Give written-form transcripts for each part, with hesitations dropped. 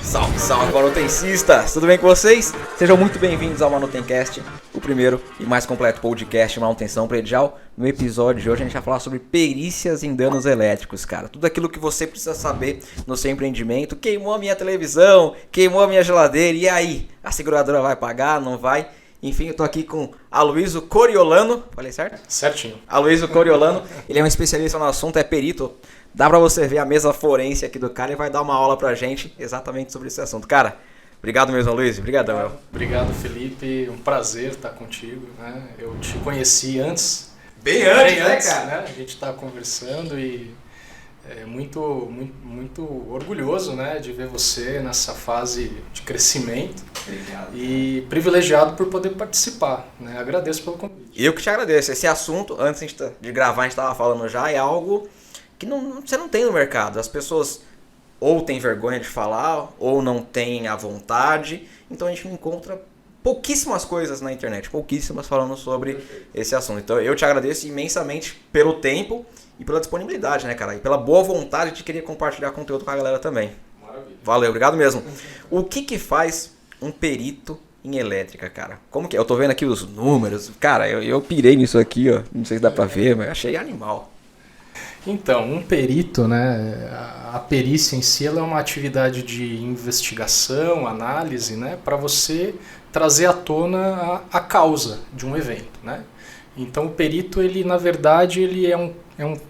Salve, salve, manutencistas! Tudo bem com vocês? Sejam muito bem-vindos ao Manutencast, o primeiro e mais completo podcast de manutenção predial. No episódio de hoje a gente vai falar sobre perícias em danos elétricos, cara. Tudo aquilo que você precisa saber no seu empreendimento. Queimou a minha televisão, queimou a minha geladeira, e aí? A seguradora vai pagar, não vai? Enfim, eu tô aqui com Aloysio Coriolano, falei certo? Certinho. Aloysio Coriolano, ele é um especialista no assunto, é perito. Dá pra você ver a mesa forense aqui do cara e vai dar uma aula pra gente exatamente sobre esse assunto. Cara, obrigado mesmo, Aloysio. Obrigadão, meu. Obrigado, Felipe. Um prazer estar contigo, né? Eu te conheci antes. Bem antes, cara? Né? A gente tá conversando e é muito orgulhoso, né, de ver você nessa fase de crescimento. Obrigado. E privilegiado por poder participar, né? Agradeço pelo convite. Eu que te agradeço. Esse assunto, antes de gravar, a gente tava falando já, é algo que você não tem no mercado. As pessoas ou têm vergonha de falar, ou não têm a vontade. Então a gente encontra pouquíssimas coisas na internet, pouquíssimas falando sobre esse assunto. Então eu te agradeço imensamente pelo tempo e pela disponibilidade, né, cara? E pela boa vontade de querer compartilhar conteúdo com a galera também. Maravilha. Valeu, obrigado mesmo. O que faz um perito em elétrica, cara? Como que é? Eu tô vendo aqui os números. Cara, eu pirei nisso aqui, ó. Não sei se dá pra ver, mas achei animal. Então, um perito, né, a perícia em si ela é uma atividade de investigação, análise, né, para você trazer à tona a causa de um evento, né? Então, o perito, ele na verdade, ele é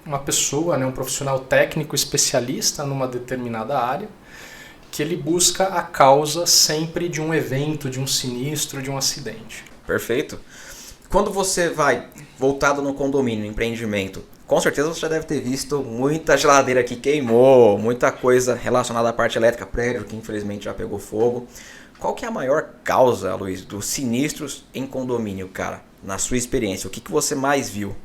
uma pessoa, né, um profissional técnico especialista numa determinada área, que ele busca a causa sempre de um evento, de um sinistro, de um acidente. Perfeito. Quando você vai voltado no condomínio, no empreendimento, com certeza você já deve ter visto muita geladeira que queimou, muita coisa relacionada à parte elétrica, prédio que infelizmente já pegou fogo. Qual que é a maior causa, Luiz, dos sinistros em condomínio, cara? Na sua experiência, o que você mais viu?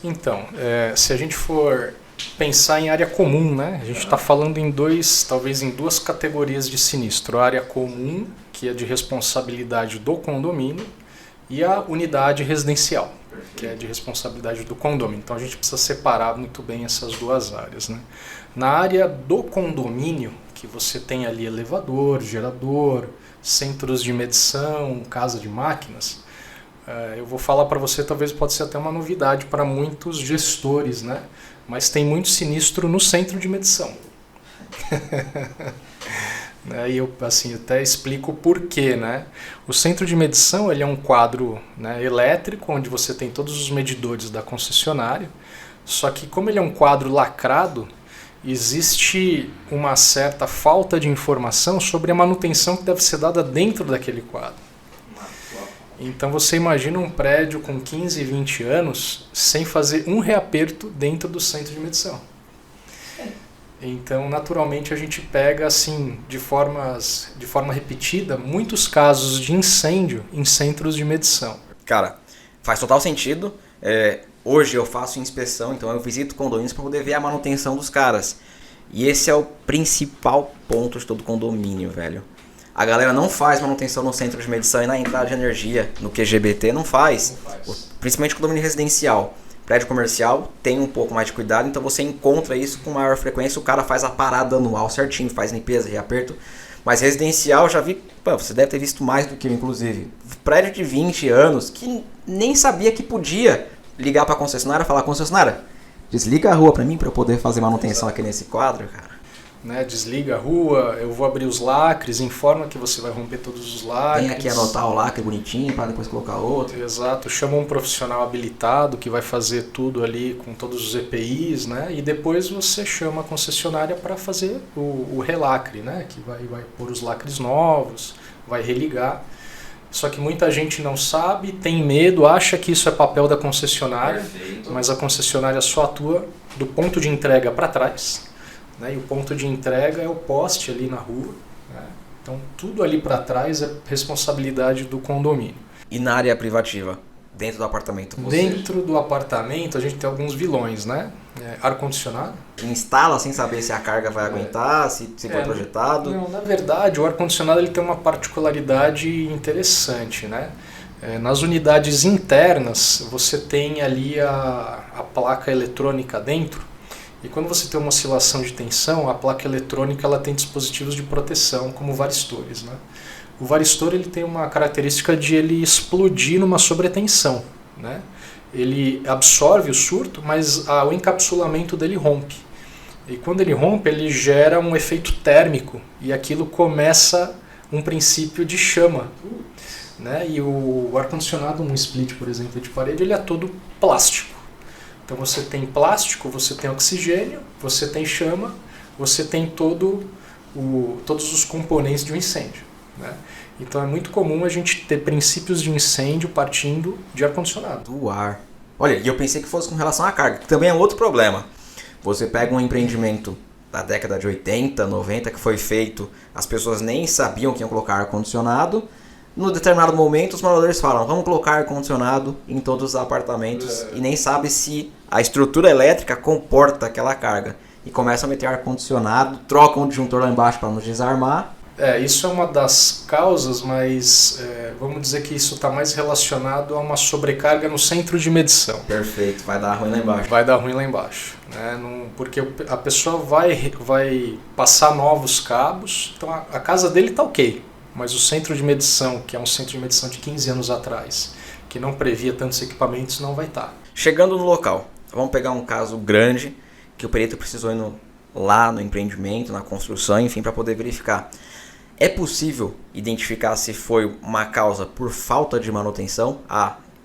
Então, se a gente for pensar em área comum, né? A gente está falando talvez em duas categorias de sinistro. A área comum, que é de responsabilidade do condomínio, e a unidade residencial, que é de responsabilidade do condomínio. Então a gente precisa separar muito bem essas duas áreas, né? Na área do condomínio, que você tem ali elevador, gerador, centros de medição, casa de máquinas, eu vou falar para você, talvez pode ser até uma novidade para muitos gestores, né? Mas tem muito sinistro no centro de medição. E eu assim, até explico o porquê, né? O centro de medição ele é um quadro, né, elétrico, onde você tem todos os medidores da concessionária, só que como ele é um quadro lacrado, existe uma certa falta de informação sobre a manutenção que deve ser dada dentro daquele quadro. Então você imagina um prédio com 15, 20 anos sem fazer um reaperto dentro do centro de medição. Então, naturalmente, a gente pega assim, de forma repetida, muitos casos de incêndio em centros de medição. Cara, faz total sentido. Hoje eu faço inspeção, então eu visito condomínios para poder ver a manutenção dos caras. E esse é o principal ponto de todo condomínio, velho. A galera não faz manutenção no centro de medição e na entrada de energia, no QGBT, não faz. Principalmente condomínio residencial. Prédio comercial tem um pouco mais de cuidado, então você encontra isso com maior frequência, o cara faz a parada anual certinho, faz limpeza, reaperto. Mas residencial, já vi, você deve ter visto mais do que eu, inclusive. Prédio de 20 anos que nem sabia que podia ligar para a concessionária e falar: concessionária, desliga a rua para mim para eu poder fazer manutenção aqui nesse quadro, cara. Né, desliga a rua, eu vou abrir os lacres, informa que você vai romper todos os lacres. Tem aqui anotar o lacre bonitinho para depois colocar outro. Exato, chama um profissional habilitado que vai fazer tudo ali com todos os EPIs, né? E depois você chama a concessionária para fazer o relacre, né? Que vai pôr os lacres novos, vai religar. Só que muita gente não sabe, tem medo, acha que isso é papel da concessionária. Perfeito. Mas a concessionária só atua do ponto de entrega para trás. Né, e o ponto de entrega é o poste ali na rua, né? Então tudo ali para trás é responsabilidade do condomínio. E na área privativa, dentro do apartamento? Dentro do apartamento a gente tem alguns vilões, né? Ar-condicionado. Instala sem saber se a carga vai aguentar, se foi projetado? Não, na verdade o ar-condicionado ele tem uma particularidade interessante, né? Nas unidades internas você tem ali a placa eletrônica dentro. E quando você tem uma oscilação de tensão, a placa eletrônica ela tem dispositivos de proteção, como varistores, né? O varistor ele tem uma característica de ele explodir numa sobretensão, né? Ele absorve o surto, mas o encapsulamento dele rompe. E quando ele rompe, ele gera um efeito térmico e aquilo começa um princípio de chama, né? E o ar-condicionado, um split, por exemplo, de parede, ele é todo plástico. Então você tem plástico, você tem oxigênio, você tem chama, você tem todos os componentes de um incêndio, né? Então é muito comum a gente ter princípios de incêndio partindo de ar-condicionado. Do ar. Olha, e eu pensei que fosse com relação à carga, que também é outro problema. Você pega um empreendimento da década de 80, 90 que foi feito, as pessoas nem sabiam que iam colocar ar-condicionado. No determinado momento os moradores falam, vamos colocar ar-condicionado em todos os apartamentos e nem sabe se a estrutura elétrica comporta aquela carga. E começam a meter ar-condicionado, trocam o disjuntor lá embaixo para nos desarmar. Isso é uma das causas, mas vamos dizer que isso está mais relacionado a uma sobrecarga no centro de medição. Perfeito, vai dar ruim lá embaixo. Vai dar ruim lá embaixo, né? Porque a pessoa vai passar novos cabos, então a casa dele está ok, mas o centro de medição, que é um centro de medição de 15 anos atrás, que não previa tantos equipamentos, não vai estar. Chegando no local, vamos pegar um caso grande, que o perito precisou ir lá no empreendimento, na construção, enfim, para poder verificar. É possível identificar se foi uma causa por falta de manutenção?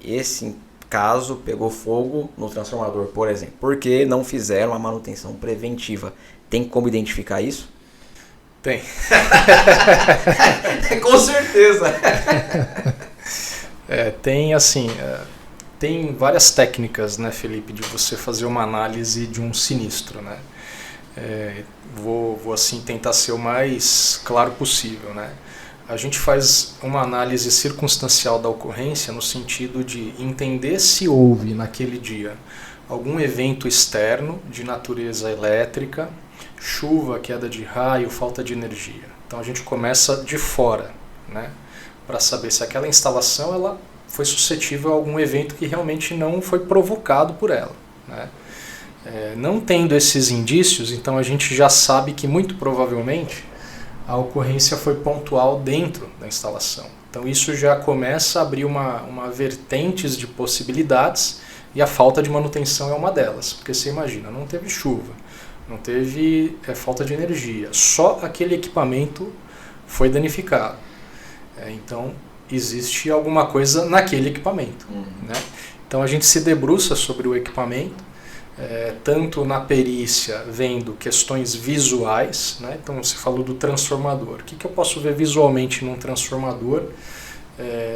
Esse caso pegou fogo no transformador, por exemplo, porque não fizeram a manutenção preventiva. Tem como identificar isso? Tem. Com certeza. Tem várias técnicas, né, Felipe, de você fazer uma análise de um sinistro, né? Vou assim tentar ser o mais claro possível, né? A gente faz uma análise circunstancial da ocorrência no sentido de entender se houve naquele dia algum evento externo de natureza elétrica, chuva, queda de raio, falta de energia. Então a gente começa de fora, né? Para saber se aquela instalação ela foi suscetível a algum evento que realmente não foi provocado por ela, né? Não tendo esses indícios, então a gente já sabe que muito provavelmente a ocorrência foi pontual dentro da instalação. Então isso já começa a abrir uma vertentes de possibilidades e a falta de manutenção é uma delas. Porque você imagina, não teve chuva, não teve falta de energia, só aquele equipamento foi danificado. Então existe alguma coisa naquele equipamento, né? Então a gente se debruça sobre o equipamento, tanto na perícia, vendo questões visuais, né? Então você falou do transformador. O que eu posso ver visualmente num transformador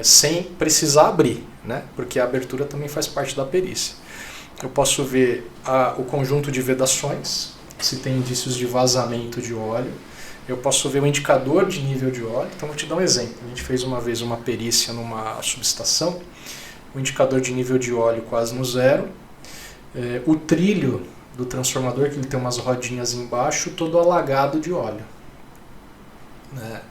sem precisar abrir, né? Porque a abertura também faz parte da perícia. Eu posso ver o conjunto de vedações, se tem indícios de vazamento de óleo. Eu posso ver o indicador de nível de óleo. Então vou te dar um exemplo. A gente fez uma vez uma perícia numa subestação, o indicador de nível de óleo quase no zero. O trilho do transformador, que ele tem umas rodinhas embaixo, todo alagado de óleo, né?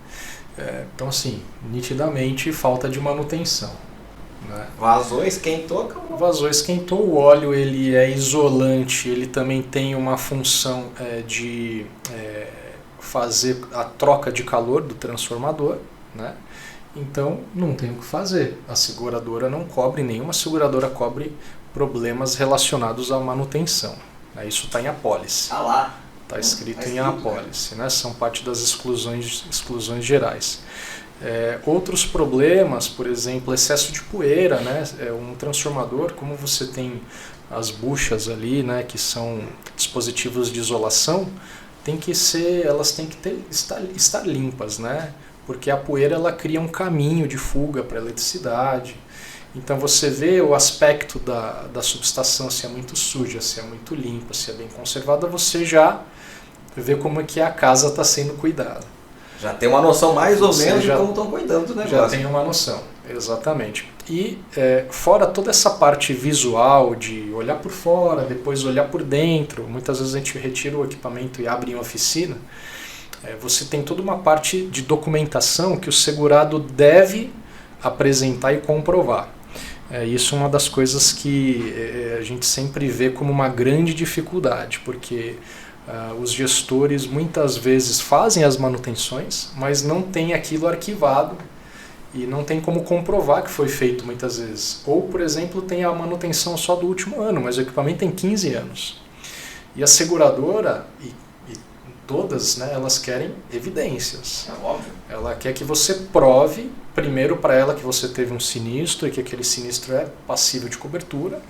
Então assim, nitidamente falta de manutenção, né? Vazou, esquentou, acabou. Vazou, esquentou. O óleo ele é isolante, ele também tem uma função de fazer a troca de calor do transformador, né? Então não tem o que fazer. A seguradora não cobre, nenhuma seguradora cobre problemas relacionados à manutenção. Isso está em apólice. Tá lá. Está escrito em apólice, né? São parte das exclusões gerais. Outros problemas, por exemplo, excesso de poeira, né? Um transformador, como você tem as buchas ali, né, que são dispositivos de isolação, elas têm que estar limpas, né? Porque a poeira ela cria um caminho de fuga para a eletricidade. Então você vê o aspecto da subestação, se é muito suja, se é muito limpa, se é bem conservada, você já vê como é que a casa está sendo cuidada. Já tem uma noção mais ou menos de como estão cuidando do negócio. Já tem uma noção, exatamente. E fora toda essa parte visual de olhar por fora, depois olhar por dentro, muitas vezes a gente retira o equipamento e abre em oficina, você tem toda uma parte de documentação que o segurado deve apresentar e comprovar. Isso é uma das coisas que a gente sempre vê como uma grande dificuldade, porque os gestores muitas vezes fazem as manutenções, mas não tem aquilo arquivado e não tem como comprovar que foi feito muitas vezes. Ou, por exemplo, tem a manutenção só do último ano, mas o equipamento tem 15 anos. E a seguradora, e todas, né, elas querem evidências. É óbvio. Ela quer que você prove, primeiro para ela, que você teve um sinistro e que aquele sinistro é passível de cobertura,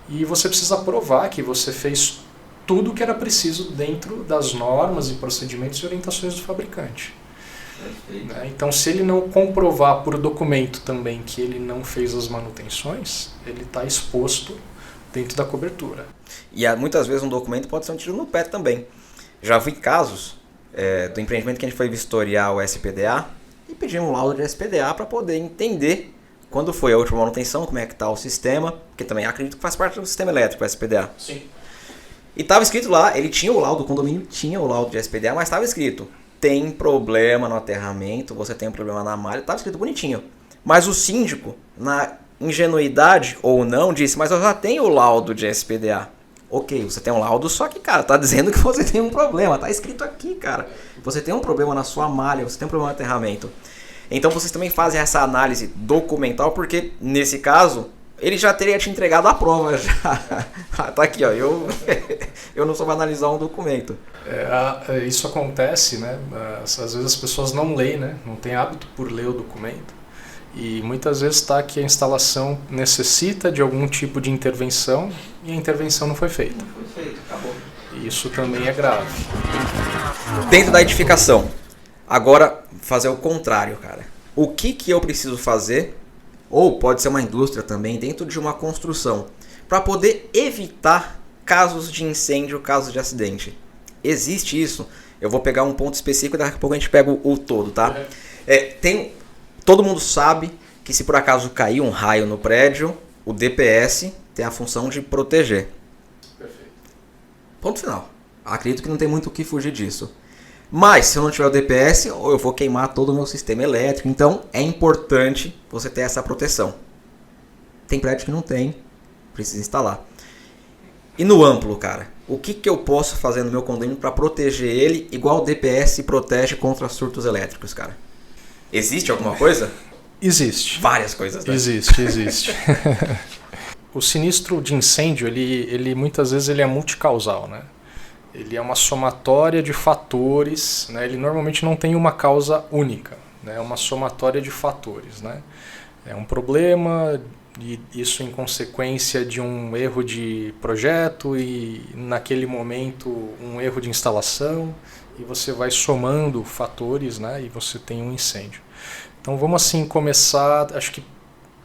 e você precisa provar que você fez tudo o que era preciso dentro das normas e procedimentos e orientações do fabricante. Então, se ele não comprovar por documento também que ele não fez as manutenções, ele está exposto dentro da cobertura. E muitas vezes um documento pode ser um tiro no pé também. Já vi casos do empreendimento que a gente foi vistoriar o SPDA e pedimos um laudo de SPDA para poder entender quando foi a última manutenção, como é que está o sistema, porque também acredito que faz parte do sistema elétrico o SPDA. Sim. E estava escrito lá, ele tinha o laudo, o condomínio tinha o laudo de SPDA, mas estava escrito: tem problema no aterramento, você tem um problema na malha, estava escrito bonitinho. Mas o síndico, na ingenuidade ou não, disse: mas eu já tenho o laudo de SPDA. Ok, você tem um laudo, só que, cara, tá dizendo que você tem um problema, tá escrito aqui, cara. Você tem um problema na sua malha, você tem um problema no aterramento. Então vocês também fazem essa análise documental, porque nesse caso ele já teria te entregado a prova já. Tá aqui, ó, eu não soube analisar um documento. Isso acontece, né? Às vezes as pessoas não leem, né? Não têm hábito por ler o documento. E muitas vezes está que a instalação necessita de algum tipo de intervenção e a intervenção não foi feita. Não foi feita, acabou. E isso também é grave. Dentro da edificação, agora fazer o contrário, cara. O que eu preciso fazer, ou pode ser uma indústria também, dentro de uma construção, para poder evitar casos de incêndio, casos de acidente? Existe isso? Eu vou pegar um ponto específico e daqui a pouco a gente pega o todo, tá? Todo mundo sabe que se por acaso cair um raio no prédio, o DPS tem a função de proteger. Perfeito. Ponto final. Acredito que não tem muito o que fugir disso. Mas se eu não tiver o DPS, eu vou queimar todo o meu sistema elétrico. Então é importante você ter essa proteção. Tem prédio que não tem, precisa instalar. E no amplo, cara, o que eu posso fazer no meu condomínio para proteger ele igual o DPS protege contra surtos elétricos, cara? Existe alguma coisa? Existe. Várias coisas, né? Existe. O sinistro de incêndio, ele muitas vezes ele é multicausal, né? Ele é uma somatória de fatores, né? Ele normalmente não tem uma causa única, né? É uma somatória de fatores, né? É um problema, e isso em consequência de um erro de projeto e naquele momento um erro de instalação, e você vai somando fatores, né? E você tem um incêndio. Então vamos assim começar, acho que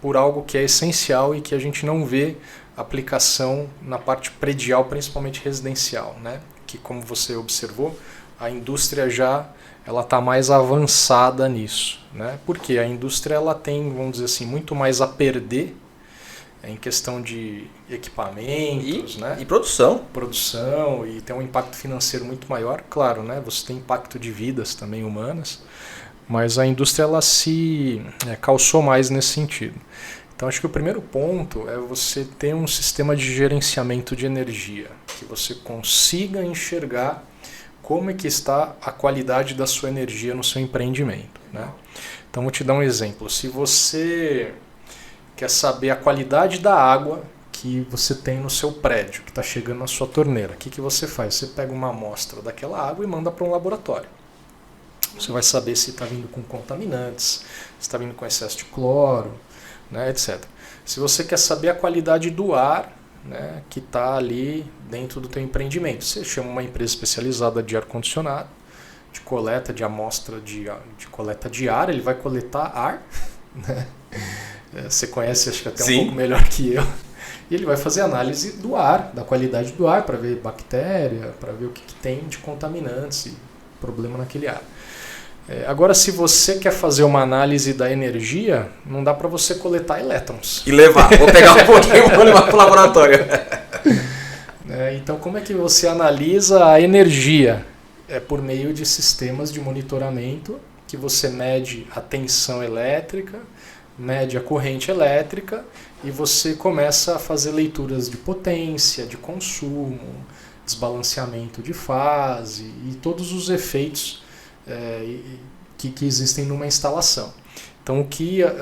por algo que é essencial e que a gente não vê aplicação na parte predial, principalmente residencial, né? Que, como você observou, a indústria já está mais avançada nisso, né? Porque a indústria ela tem, vamos dizer assim, muito mais a perder em questão de equipamentos, né? E produção. Produção, e tem um impacto financeiro muito maior, claro, né? Você tem impacto de vidas também humanas, mas a indústria ela se calçou mais nesse sentido. Então acho que o primeiro ponto é você ter um sistema de gerenciamento de energia, que você consiga enxergar como é que está a qualidade da sua energia no seu empreendimento, né? Então vou te dar um exemplo. Se você quer saber a qualidade da água que você tem no seu prédio, que está chegando na sua torneira, o que você faz? Você pega uma amostra daquela água e manda para um laboratório. Você vai saber se está vindo com contaminantes, se está vindo com excesso de cloro, né, etc. Se você quer saber a qualidade do ar, né, que está ali dentro do teu empreendimento, você chama uma empresa especializada de ar-condicionado, de coleta de amostra de coleta de ar, ele vai coletar ar, né? Você conhece, acho que até um pouco melhor que eu, e ele vai fazer análise do ar, da qualidade do ar, para ver bactéria, para ver o que tem de contaminantes e problema naquele ar. Agora, se você quer fazer uma análise da energia, não dá para você coletar elétrons. E levar. Vou pegar um pouquinho e vou levar para o laboratório. Então, como é que você analisa a energia? É por meio de sistemas de monitoramento que você mede a tensão elétrica, mede a corrente elétrica e você começa a fazer leituras de potência, de consumo, desbalanceamento de fase e todos os efeitos que existem numa instalação. Então,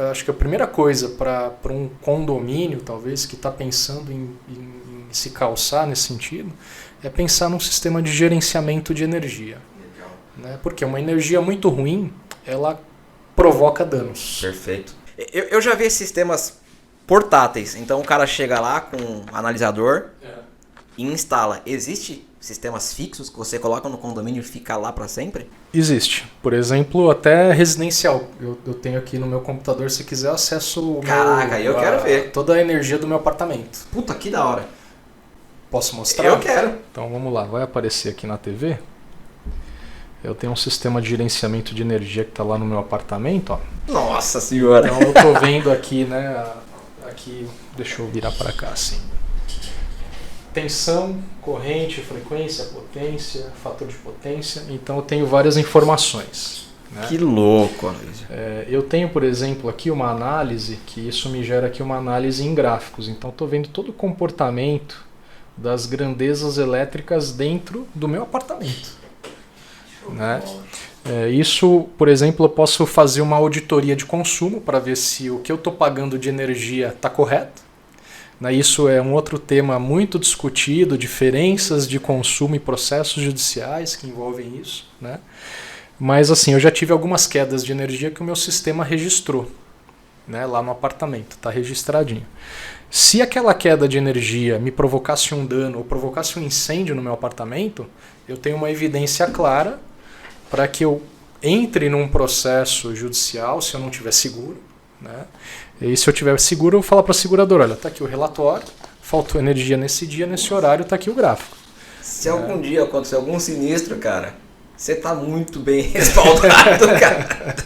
acho que a primeira coisa para um condomínio, talvez, que está pensando em se calçar nesse sentido, é pensar num sistema de gerenciamento de energia. Né? Porque uma energia muito ruim, ela provoca danos. Perfeito. Eu já vi sistemas portáteis, então o cara chega lá com um analisador e instala. Existe sistemas fixos que você coloca no condomínio e fica lá para sempre? Existe. Por exemplo, até residencial. Eu tenho aqui no meu computador, se quiser, acesso eu quero ver toda a energia do meu apartamento. Puta, que da hora. Posso mostrar? Eu quero. Então vamos lá, vai aparecer aqui na TV. Eu tenho um sistema de gerenciamento de energia que está lá no meu apartamento. Ó. Nossa senhora. Então eu estou vendo aqui, né? Aqui, deixa eu virar para cá assim. Tensão, corrente, frequência, potência, fator de potência. Então eu tenho várias informações. Né? Que louco, Aloysio. Eu tenho, por exemplo, aqui uma análise, que isso me gera aqui uma análise em gráficos. Então estou vendo todo o comportamento das grandezas elétricas dentro do meu apartamento. Né? Isso, por exemplo, eu posso fazer uma auditoria de consumo para ver se o que eu estou pagando de energia está correto. Isso é um outro tema muito discutido, diferenças de consumo e processos judiciais que envolvem isso. Né? Mas assim, eu já tive algumas quedas de energia que o meu sistema registrou, né, lá no apartamento, está registradinho. Se aquela queda de energia me provocasse um dano ou provocasse um incêndio no meu apartamento, eu tenho uma evidência clara para que eu entre num processo judicial se eu não tiver seguro. Né? E se eu tiver seguro, eu vou falar para a seguradora, olha, está aqui o relatório, faltou energia nesse dia, nesse horário, está aqui o gráfico. Se algum dia acontecer algum sinistro, cara, você está muito bem respaldado, cara.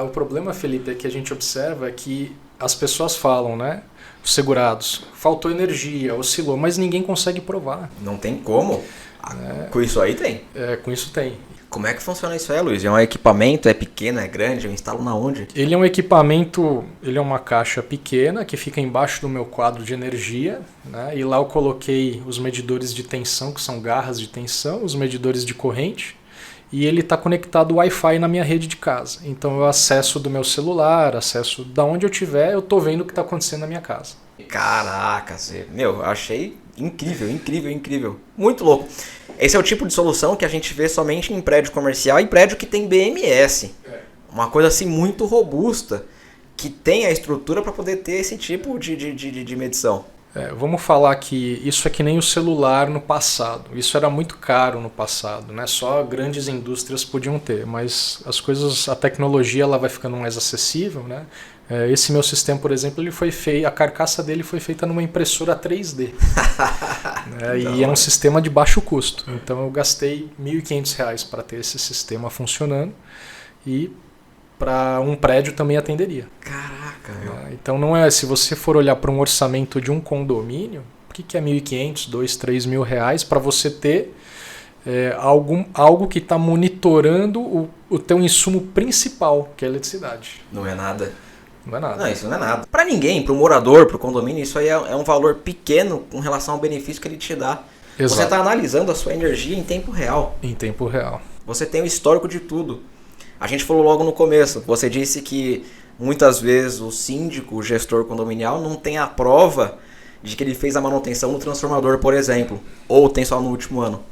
O problema, Felipe, é que a gente observa que as pessoas falam, né? Os segurados, faltou energia, oscilou, mas ninguém consegue provar. Não tem como. Com isso aí tem. Com isso tem. Como é que funciona isso aí, Luiz? É um equipamento? É pequeno? É grande? Eu instalo na onde? Ele é um equipamento, ele é uma caixa pequena que fica embaixo do meu quadro de energia. Né? E lá eu coloquei os medidores de tensão, que são garras de tensão, os medidores de corrente. E ele está conectado Wi-Fi na minha rede de casa. Então eu acesso do meu celular, acesso da onde eu estiver, eu estou vendo o que está acontecendo na minha casa. Caraca, eu achei incrível, incrível, incrível. Muito louco. Esse é o tipo de solução que a gente vê somente em prédio comercial e prédio que tem BMS. Uma coisa assim muito robusta, que tem a estrutura para poder ter esse tipo de medição. Vamos falar que isso é que nem o celular no passado. Isso era muito caro no passado, né? Só grandes indústrias podiam ter, mas a tecnologia ela vai ficando mais acessível, né? Esse meu sistema, por exemplo, a carcaça dele foi feita numa impressora 3D. E é um sistema de baixo custo. Então eu gastei R$ 1.500 para ter esse sistema funcionando e para um prédio também atenderia. Caraca, então não é, se você for olhar para um orçamento de um condomínio, o que é R$ 1.500, R$ 2.000, R$ 3.000 para você ter algo que está monitorando o teu insumo principal, que é a eletricidade. Não é nada. Não é nada. Não, isso não é nada. Para ninguém, para o morador, para o condomínio, isso aí é um valor pequeno com relação ao benefício que ele te dá. Exato. Você está analisando a sua energia em tempo real. Em tempo real. Você tem o histórico de tudo. A gente falou logo no começo, você disse que muitas vezes o síndico, o gestor condominial, não tem a prova de que ele fez a manutenção no transformador, por exemplo, ou tem só no último ano.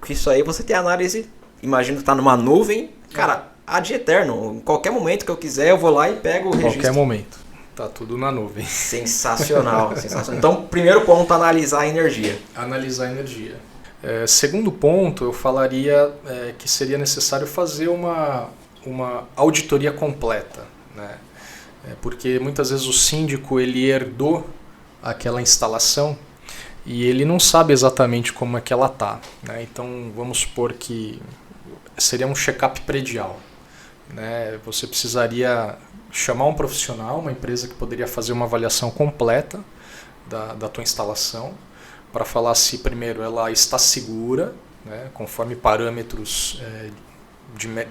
Isso aí você tem análise, imagina que está numa nuvem, cara, ad eterno. Em qualquer momento que eu quiser, eu vou lá e pego o registro. Qualquer momento. Tá tudo na nuvem. Sensacional, sensacional. Então, primeiro ponto, analisar a energia. Analisar a energia. Segundo ponto, eu falaria que seria necessário fazer uma auditoria completa, né? Porque muitas vezes o síndico ele herdou aquela instalação e ele não sabe exatamente como é que ela está, né? Então vamos supor que seria um check-up predial, né? Você precisaria chamar um profissional, uma empresa que poderia fazer uma avaliação completa da tua instalação para falar se primeiro ela está segura, né? Conforme parâmetros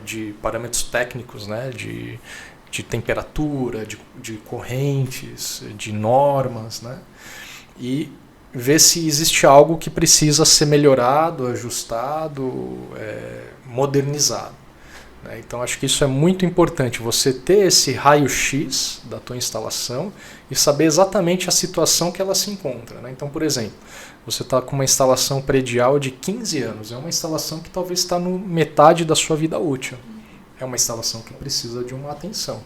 de parâmetros técnicos, né? de temperatura, de correntes, de normas, né? E ver se existe algo que precisa ser melhorado, ajustado, modernizado. Né? Então acho que isso é muito importante, você ter esse raio-x da tua instalação e saber exatamente a situação que ela se encontra. Né? Então, por exemplo, você está com uma instalação predial de 15 anos, é uma instalação que talvez está no metade da sua vida útil. É uma instalação que precisa de uma atenção.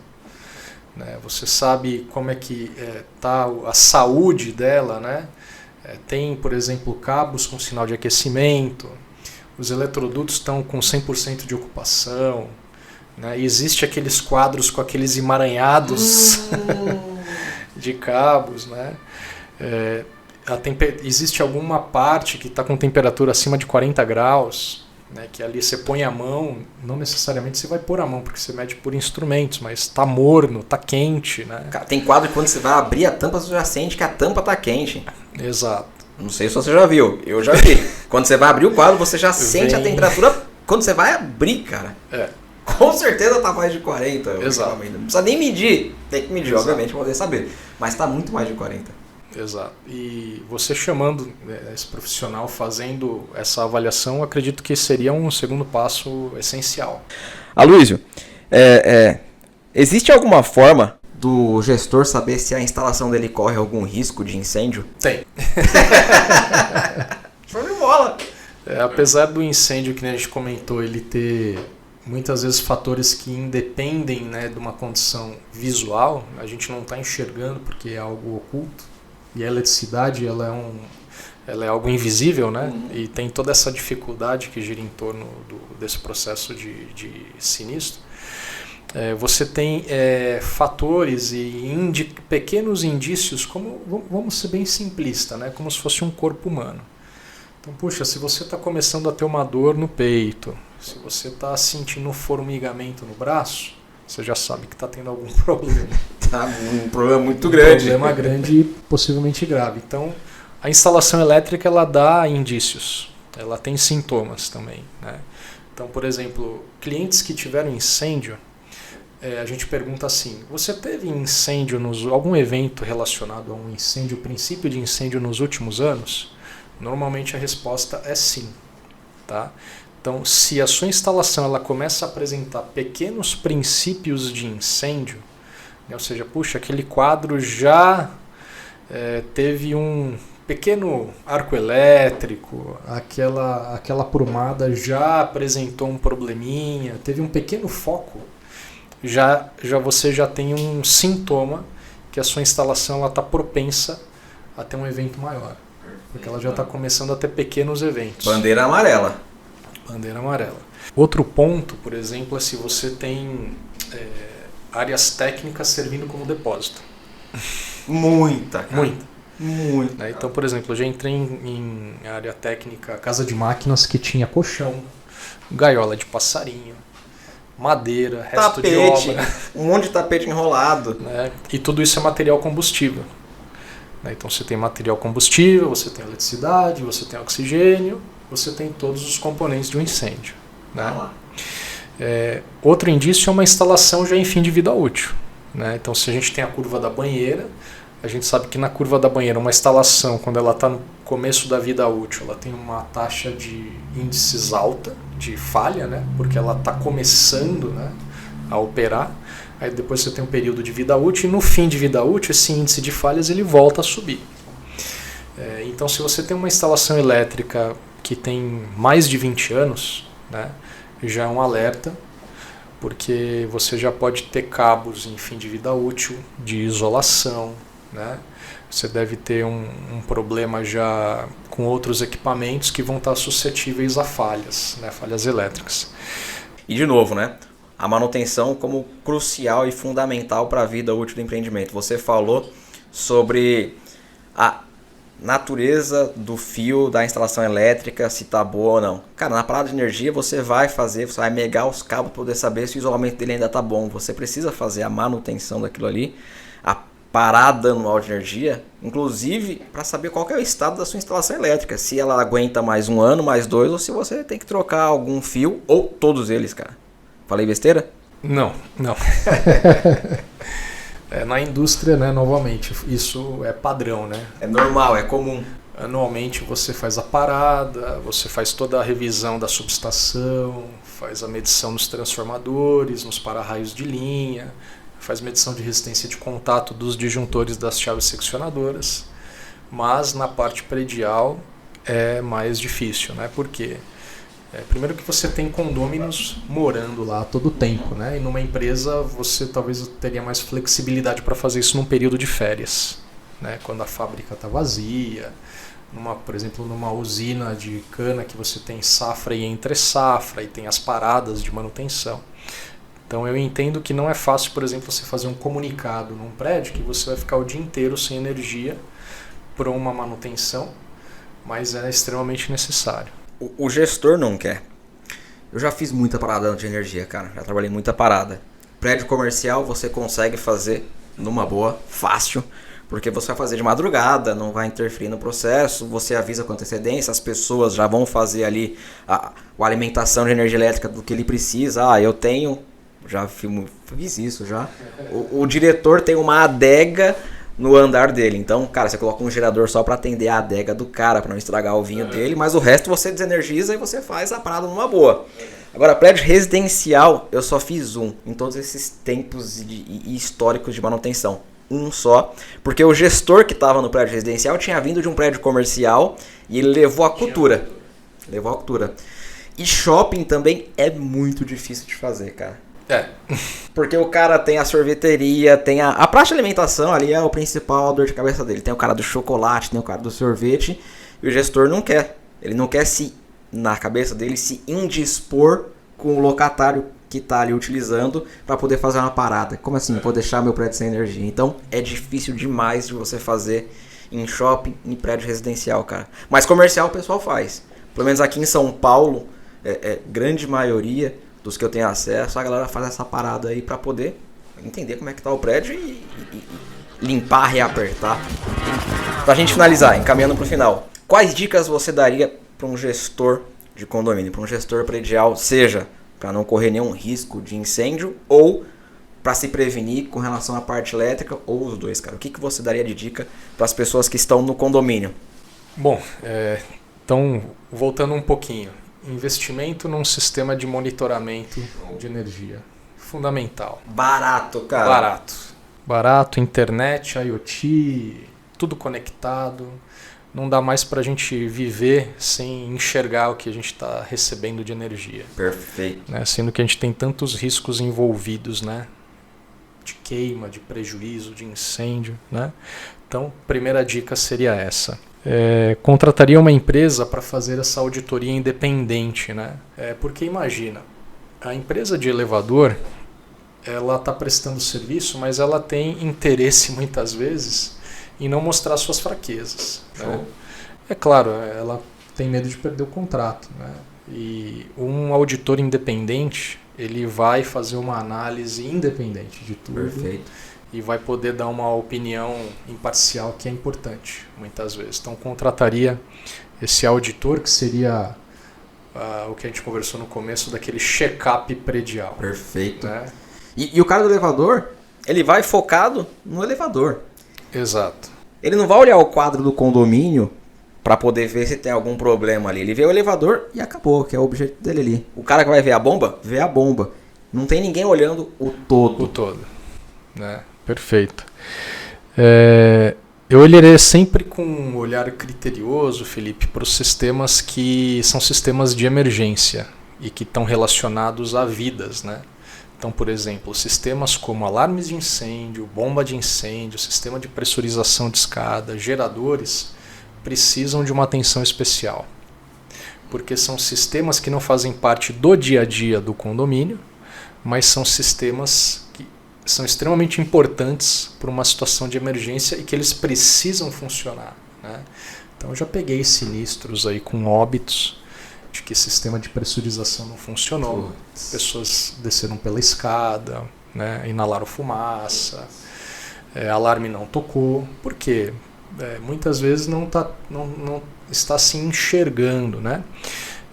Né? Você sabe como é que está a saúde dela, né? Tem, por exemplo, cabos com sinal de aquecimento, os eletrodutos estão com 100% de ocupação, né? Existe aqueles quadros com aqueles emaranhados de cabos, né? Existe alguma parte que está com temperatura acima de 40 graus, né? Que ali você põe a mão, não necessariamente você vai pôr a mão, porque você mede por instrumentos, mas está morno, está quente. Né? Tem quadro que quando você vai abrir a tampa, você já sente que a tampa está quente. Exato. Não sei se você já viu, eu já vi. Quando você vai abrir o quadro, você já sente a temperatura quando você vai abrir, cara. Com certeza tá mais de 40. Exato. Não precisa nem medir. Tem que medir, Exato. obviamente, para poder saber. Mas tá muito mais de 40. Exato. E você chamando esse profissional, fazendo essa avaliação, acredito que seria um segundo passo essencial. Aloysio, existe alguma forma do gestor saber se a instalação dele corre algum risco de incêndio? Tem. Show de bola! Apesar do incêndio que a gente comentou, ele ter muitas vezes fatores que independem, né, de uma condição visual, a gente não está enxergando porque é algo oculto, e a eletricidade ela é algo invisível, né? E tem toda essa dificuldade que gira em torno desse processo de sinistro. Você tem fatores e pequenos indícios, como vamos ser bem simplista, né? Como se fosse um corpo humano. Então, puxa, se você está começando a ter uma dor no peito, se você está sentindo um formigamento no braço, você já sabe que está tendo algum problema. Tá um problema muito grande. Um problema grande e possivelmente grave. Então, a instalação elétrica ela dá indícios, ela tem sintomas também. Né? Então, por exemplo, clientes que tiveram incêndio, a gente pergunta assim, você teve incêndio, algum evento relacionado a um incêndio, princípio de incêndio nos últimos anos? Normalmente a resposta é sim. Tá? Então, se a sua instalação ela começa a apresentar pequenos princípios de incêndio, né, ou seja, puxa, aquele quadro já teve um pequeno arco elétrico, aquela prumada já apresentou um probleminha, teve um pequeno foco, você já tem um sintoma que a sua instalação está propensa a ter um evento maior. Porque ela já está começando a ter pequenos eventos. Bandeira amarela. Bandeira amarela. Outro ponto, por exemplo, é se você tem áreas técnicas servindo como depósito. Muita, cara. Muita. Então, por exemplo, eu já entrei em área técnica, casa de máquinas que tinha colchão, gaiola de passarinho, madeira, resto de obra. Um monte de tapete enrolado. Né? E tudo isso é material combustível. Então você tem material combustível, você tem eletricidade, você tem oxigênio, você tem todos os componentes de um incêndio. Né? Outro indício é uma instalação já em fim de vida útil. Né? Então se a gente tem a curva da banheira, a gente sabe que na curva da banheira uma instalação, quando ela está no começo da vida útil, ela tem uma taxa de índices alta, de falha, né? Porque ela está começando, né, a operar. Aí depois você tem um período de vida útil e no fim de vida útil esse índice de falhas ele volta a subir. Então se você tem uma instalação elétrica que tem mais de 20 anos, né, já é um alerta, porque você já pode ter cabos em fim de vida útil, de isolação, né? Você deve ter um problema já com outros equipamentos que vão estar suscetíveis a falhas, né, falhas elétricas. E de novo, né? A manutenção como crucial e fundamental para a vida útil do empreendimento. Você falou sobre a natureza do fio da instalação elétrica, se está boa ou não. Cara, na parada de energia você vai megar os cabos para poder saber se o isolamento dele ainda está bom. Você precisa fazer a manutenção daquilo ali, a parada anual de energia, inclusive para saber qual que é o estado da sua instalação elétrica. Se ela aguenta mais 1 ano, mais 2, ou se você tem que trocar algum fio, ou todos eles, cara. Falei besteira? Não. Na indústria, né, novamente, isso é padrão, né? É normal, é comum. Anualmente você faz a parada, você faz toda a revisão da subestação, faz a medição nos transformadores, nos para-raios de linha, faz medição de resistência de contato dos disjuntores das chaves seccionadoras, mas na parte predial é mais difícil, né? Por quê? Primeiro que você tem condôminos morando lá todo o tempo, né? E numa empresa você talvez teria mais flexibilidade para fazer isso num período de férias, né? Quando a fábrica está vazia, por exemplo, numa usina de cana que você tem safra e entre safra e tem as paradas de manutenção. Então eu entendo que não é fácil, por exemplo, você fazer um comunicado num prédio que você vai ficar o dia inteiro sem energia para uma manutenção, mas é extremamente necessário. O gestor não quer. Eu já fiz muita parada de energia, cara. Já trabalhei muita parada. Prédio comercial você consegue fazer numa boa, fácil, porque você vai fazer de madrugada, não vai interferir no processo, você avisa com antecedência, as pessoas já vão fazer ali a alimentação de energia elétrica do que ele precisa. Eu tenho, já fiz isso já. O diretor tem uma adega no andar dele. Então, cara, você coloca um gerador só para atender a adega do cara, para não estragar o vinho dele, mas o resto você desenergiza e você faz a parada numa boa. Agora, prédio residencial, eu só fiz um em todos esses tempos e históricos de manutenção. Um só, porque o gestor que estava no prédio residencial tinha vindo de um prédio comercial e ele levou a cultura. E shopping também é muito difícil de fazer, cara. Porque o cara tem a sorveteria, tem a praça de alimentação ali, é o principal dor de cabeça dele. Tem o cara do chocolate, tem o cara do sorvete, e o gestor não quer. Ele não quer na cabeça dele, se indispor com o locatário que está ali utilizando para poder fazer uma parada. Como assim? Vou deixar meu prédio sem energia. Então é difícil demais de você fazer em shopping, em prédio residencial, cara. Mas comercial o pessoal faz. Pelo menos aqui em São Paulo, grande maioria dos que eu tenho acesso, a galera faz essa parada aí para poder entender como é que tá o prédio e limpar, reapertar. Pra gente finalizar, encaminhando pro final, quais dicas você daria para um gestor de condomínio, para um gestor predial, seja para não correr nenhum risco de incêndio ou para se prevenir com relação à parte elétrica, ou os dois, cara? O que você daria de dica para as pessoas que estão no condomínio? Bom, então, voltando um pouquinho, investimento num sistema de monitoramento de energia. Fundamental. Barato, cara. Barato, internet, IoT, tudo conectado. Não dá mais para a gente viver sem enxergar o que a gente está recebendo de energia. Perfeito. Né? Sendo que a gente tem tantos riscos envolvidos, né? De queima, de prejuízo, de incêndio. Né? Então, primeira dica seria essa. Contrataria uma empresa para fazer essa auditoria independente, né? Porque imagina, a empresa de elevador, ela está prestando serviço, mas ela tem interesse muitas vezes em não mostrar suas fraquezas. Né? É claro, ela tem medo de perder o contrato, né? E um auditor independente, ele vai fazer uma análise independente de tudo. Perfeito. E vai poder dar uma opinião imparcial que é importante, muitas vezes. Então, contrataria esse auditor, que seria o que a gente conversou no começo, daquele check-up predial. Perfeito. Né? E o cara do elevador, ele vai focado no elevador. Exato. Ele não vai olhar o quadro do condomínio para poder ver se tem algum problema ali. Ele vê o elevador e acabou, que é o objeto dele ali. O cara que vai ver a bomba, vê a bomba. Não tem ninguém olhando o todo. O todo. Né? Perfeito. Eu olharei sempre com um olhar criterioso, Felipe, para os sistemas que são sistemas de emergência e que estão relacionados a vidas, né? Então, por exemplo, sistemas como alarmes de incêndio, bomba de incêndio, sistema de pressurização de escada, geradores, precisam de uma atenção especial, porque são sistemas que não fazem parte do dia a dia do condomínio, mas são sistemas que são extremamente importantes para uma situação de emergência e que eles precisam funcionar. Né? Então eu já peguei sinistros aí com óbitos de que sistema de pressurização não funcionou, pessoas desceram pela escada, né? Inalaram fumaça, alarme não tocou. Por quê? Muitas vezes não está se enxergando. Né?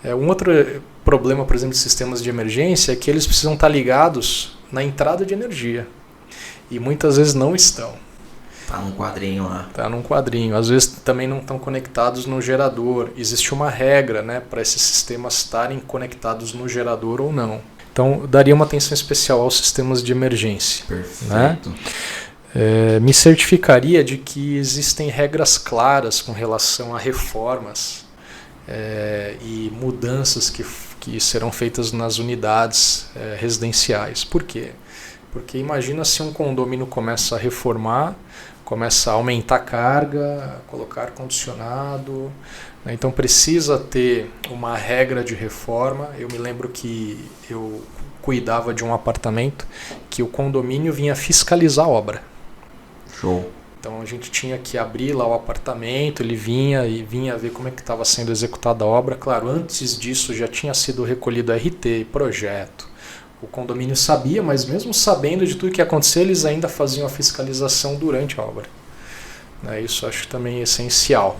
Um outro problema, por exemplo, de sistemas de emergência é que eles precisam estar ligados na entrada de energia. E muitas vezes não estão. Tá num quadrinho lá. Tá num quadrinho. Às vezes também não estão conectados no gerador. Existe uma regra, né, para esses sistemas estarem conectados no gerador ou não. Então, daria uma atenção especial aos sistemas de emergência. Perfeito. Né? Me certificaria de que existem regras claras com relação a reformas e mudanças que serão feitas nas unidades residenciais. Por quê? Porque imagina se um condomínio começa a reformar, começa a aumentar a carga, colocar ar-condicionado, né? Então precisa ter uma regra de reforma. Eu me lembro que eu cuidava de um apartamento que o condomínio vinha fiscalizar a obra. Show. Então a gente tinha que abrir lá o apartamento, ele vinha ver como é que estava sendo executada a obra. Claro, antes disso já tinha sido recolhido RT, projeto. O condomínio sabia, mas mesmo sabendo de tudo que ia acontecer, eles ainda faziam a fiscalização durante a obra. Isso acho que também é essencial.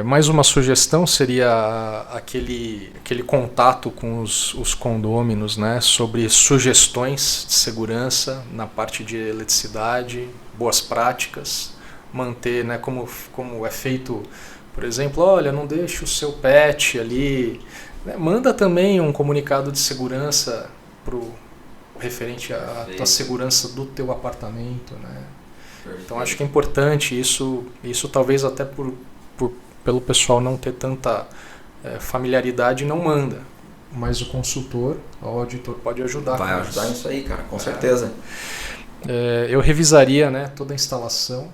Mais uma sugestão seria aquele contato com os condôminos, né, sobre sugestões de segurança na parte de eletricidade, boas práticas, manter, né, como é feito, por exemplo, olha, não deixe o seu pet ali, né, manda também um comunicado de segurança referente à tua segurança do teu apartamento, né? Então acho que é importante isso talvez até pelo pessoal não ter tanta familiaridade, não manda, mas o consultor, o auditor pode ajudar. Vai ajudar nisso aí, cara, com certeza. Eu revisaria, né, toda a instalação.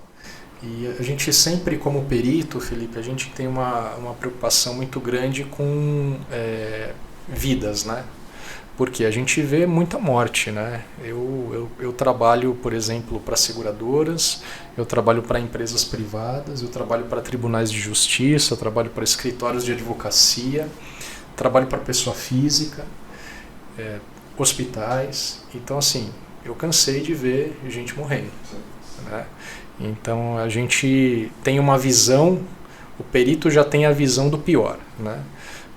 E a gente sempre, como perito, Felipe, a gente tem uma preocupação muito grande com vidas, né? Porque a gente vê muita morte, né? Eu trabalho, por exemplo, para seguradoras, eu trabalho para empresas privadas, eu trabalho para tribunais de justiça, eu trabalho para escritórios de advocacia, trabalho para pessoa física, hospitais. Então, assim, eu cansei de ver gente morrendo, né? Então, a gente tem uma visão, o perito já tem a visão do pior, né?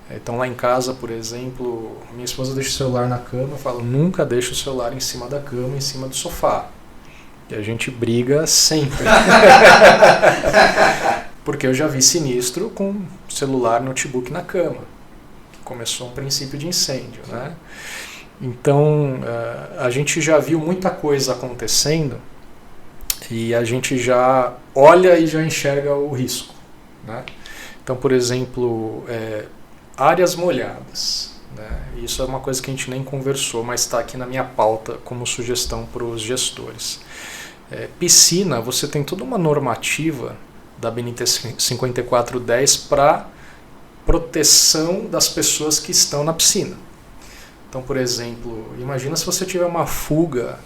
Então lá em casa, por exemplo, minha esposa deixa o celular na cama, eu falo, nunca deixa o celular em cima da cama, em cima do sofá. E a gente briga sempre. Porque eu já vi sinistro com celular, notebook na cama, que começou um princípio de incêndio, né? Então a gente já viu muita coisa acontecendo e a gente já olha e já enxerga o risco, né? Então, por exemplo, áreas molhadas, né? Isso é uma coisa que a gente nem conversou, mas está aqui na minha pauta como sugestão para os gestores. Piscina, você tem toda uma normativa da BNT 5410 para proteção das pessoas que estão na piscina. Então, por exemplo, imagina se você tiver uma fuga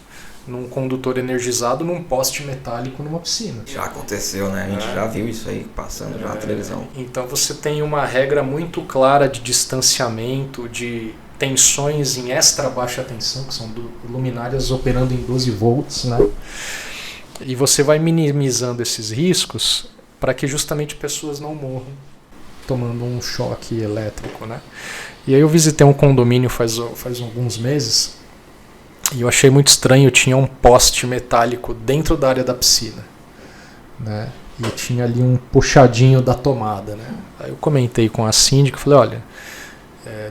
num condutor energizado num poste metálico numa piscina. Já aconteceu, né? A gente já viu isso aí passando já na televisão. Então você tem uma regra muito clara de distanciamento, de tensões em extra baixa tensão, que são luminárias operando em 12 volts, né? E você vai minimizando esses riscos para que justamente pessoas não morram tomando um choque elétrico, né? E aí eu visitei um condomínio faz alguns meses. E eu achei muito estranho, tinha um poste metálico dentro da área da piscina, né? E tinha ali um puxadinho da tomada, né? Aí eu comentei com a síndica, falei, olha,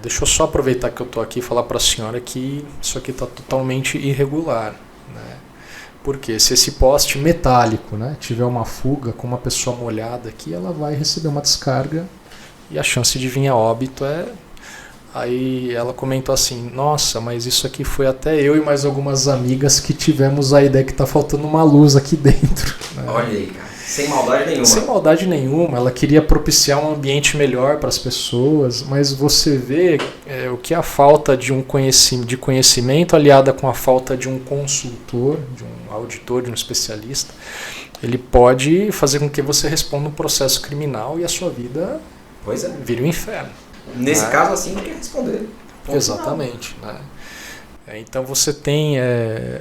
deixa eu só aproveitar que eu estou aqui e falar para a senhora que isso aqui está totalmente irregular, né? Porque se esse poste metálico, né, tiver uma fuga com uma pessoa molhada aqui, ela vai receber uma descarga e a chance de vir a óbito é... Aí ela comentou assim, nossa, mas isso aqui foi até eu e mais algumas amigas que tivemos a ideia que tá faltando uma luz aqui dentro. Né? Olha aí, cara, sem maldade nenhuma. Sem maldade nenhuma, ela queria propiciar um ambiente melhor para as pessoas, mas você vê o que é a falta de conhecimento aliada com a falta de um consultor, de um auditor, de um especialista, ele pode fazer com que você responda um processo criminal e a sua vida vire um inferno. Nesse caso, assim, não quer responder. Exatamente. Né? Então você tem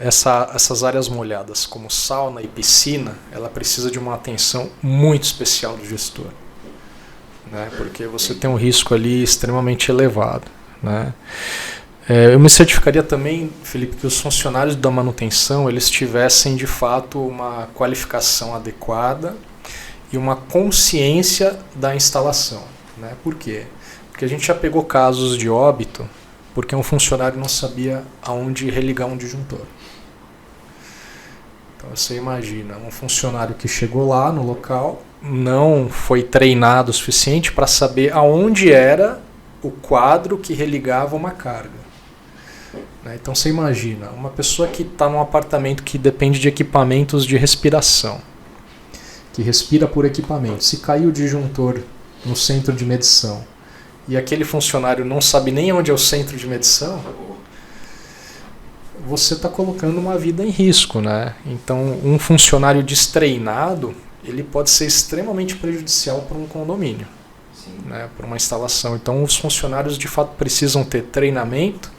essas áreas molhadas, como sauna e piscina, ela precisa de uma atenção muito especial do gestor. Né? Porque você tem um risco ali extremamente elevado. Né? Eu me certificaria também, Felipe, que os funcionários da manutenção eles tivessem de fato uma qualificação adequada e uma consciência da instalação. Né? Por quê? Porque a gente já pegou casos de óbito porque um funcionário não sabia aonde religar um disjuntor. Então você imagina, um funcionário que chegou lá no local, não foi treinado o suficiente para saber aonde era o quadro que religava uma carga. Então você imagina, uma pessoa que está num apartamento que depende de equipamentos de respiração, que respira por equipamento, se caiu o disjuntor no centro de medição e aquele funcionário não sabe nem onde é o centro de medição, você está colocando uma vida em risco, né? Então, um funcionário destreinado, ele pode ser extremamente prejudicial para um condomínio, né? Para uma instalação. Então, os funcionários, de fato, precisam ter treinamento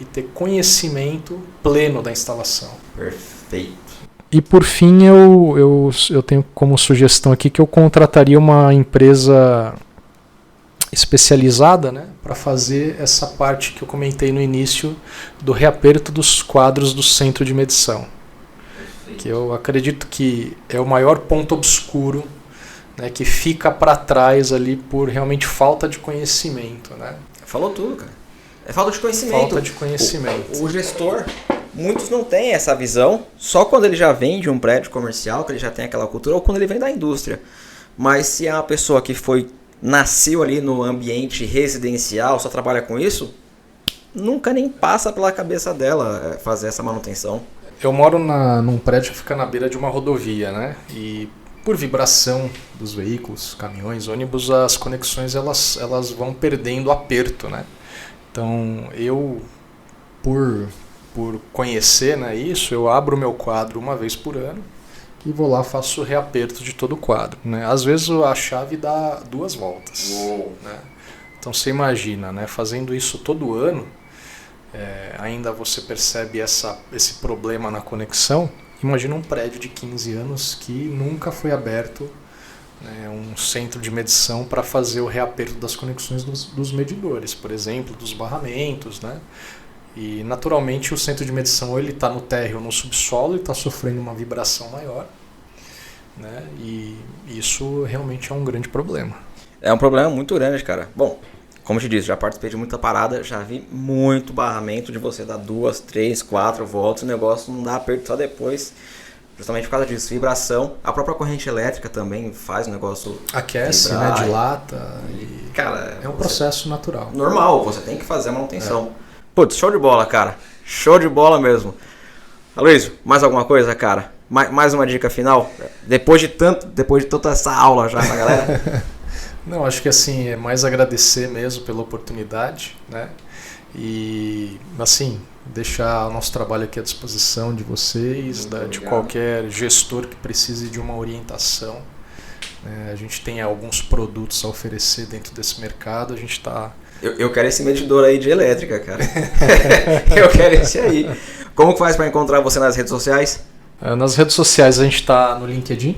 e ter conhecimento pleno da instalação. Perfeito. E, por fim, eu tenho como sugestão aqui que eu contrataria uma empresa especializada, né, para fazer essa parte que eu comentei no início do reaperto dos quadros do centro de medição, que eu acredito que é o maior ponto obscuro, né, que fica para trás ali por realmente falta de conhecimento, né? Falou tudo, cara. É falta de conhecimento. Falta de conhecimento. O gestor, muitos não têm essa visão, só quando ele já vem de um prédio comercial, que ele já tem aquela cultura, ou quando ele vem da indústria. Mas se é uma pessoa que nasceu ali no ambiente residencial, só trabalha com isso, nunca nem passa pela cabeça dela fazer essa manutenção. Eu moro num prédio que fica na beira de uma rodovia, né? E por vibração dos veículos, caminhões, ônibus, as conexões elas vão perdendo aperto, né? Então eu, por conhecer, né, isso, eu abro o meu quadro uma vez por ano e vou lá, faço o reaperto de todo o quadro, né? Às vezes a chave dá 2 voltas. Né? Então você imagina, né, fazendo isso todo ano, ainda você percebe esse problema na conexão. Imagina um prédio de 15 anos que nunca foi aberto, né, um centro de medição para fazer o reaperto das conexões dos medidores, por exemplo, dos barramentos, né? E naturalmente o centro de medição ele está no térreo ou no subsolo e está sofrendo uma vibração maior, né? E isso realmente é um grande problema. É um problema muito grande, cara. Bom, como eu te disse, já participei de muita parada, já vi muito barramento de você dar 2, 3, 4 voltas, o negócio não dá aperto só depois, justamente por causa disso. Vibração, a própria corrente elétrica também faz o negócio aquece, vibrar, né? Dilata. E cara, é um processo natural. Normal, você tem que fazer a manutenção. Putz, show de bola, cara. Show de bola mesmo. Aloysio, mais alguma coisa, cara? Mais uma dica final? Depois de toda essa aula já pra galera? Não, acho que assim, é mais agradecer mesmo pela oportunidade, né? E, assim, deixar o nosso trabalho aqui à disposição de vocês, de qualquer gestor que precise de uma orientação. A gente tem alguns produtos a oferecer dentro desse mercado, a gente está... Eu quero esse medidor aí de elétrica, cara. Eu quero esse aí. Como que faz para encontrar você nas redes sociais? Nas redes sociais a gente está no LinkedIn,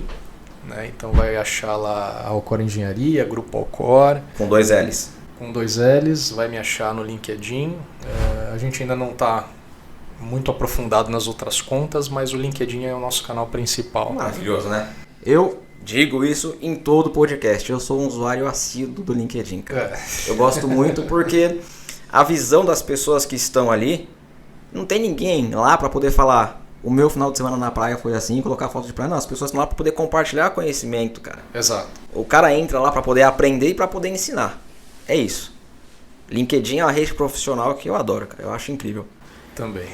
né? Então vai achar lá Alcor Engenharia, Grupo Alcor. Com 2 L's. Com 2 L's, vai me achar no LinkedIn. A gente ainda não está muito aprofundado nas outras contas, mas o LinkedIn é o nosso canal principal. Maravilhoso, né? Eu digo isso em todo podcast. Eu sou um usuário assíduo do LinkedIn, cara. Eu gosto muito porque a visão das pessoas que estão ali, não tem ninguém lá para poder falar o meu final de semana na praia foi assim, colocar foto de praia. Não, as pessoas estão lá para poder compartilhar conhecimento, cara. Exato. O cara entra lá para poder aprender e para poder ensinar. É isso. LinkedIn é uma rede profissional que eu adoro, cara. Eu acho incrível. Também.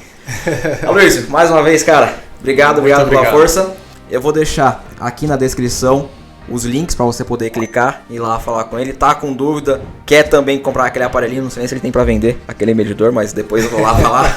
Aloysio, mais uma vez, cara. Obrigado pela força. Eu vou deixar aqui na descrição os links para você poder clicar e ir lá falar com ele. Tá com dúvida, quer também comprar aquele aparelhinho, não sei nem se ele tem para vender, aquele medidor, mas depois eu vou lá falar.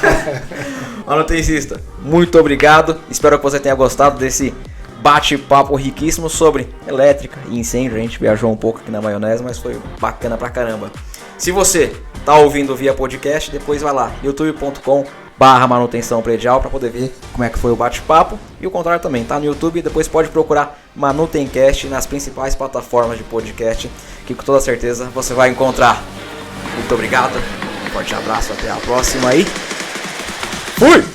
Manutencista, muito obrigado. Espero que você tenha gostado desse bate-papo riquíssimo sobre elétrica e incêndio. A gente viajou um pouco aqui na maionese, mas foi bacana pra caramba. Se você tá ouvindo via podcast, depois vai lá, youtube.com/manutenção predial para poder ver como é que foi o bate-papo. E o contrário também, tá no YouTube e depois pode procurar Manutencast nas principais plataformas de podcast, que com toda certeza você vai encontrar. Muito obrigado Forte abraço, até a próxima aí. Fui!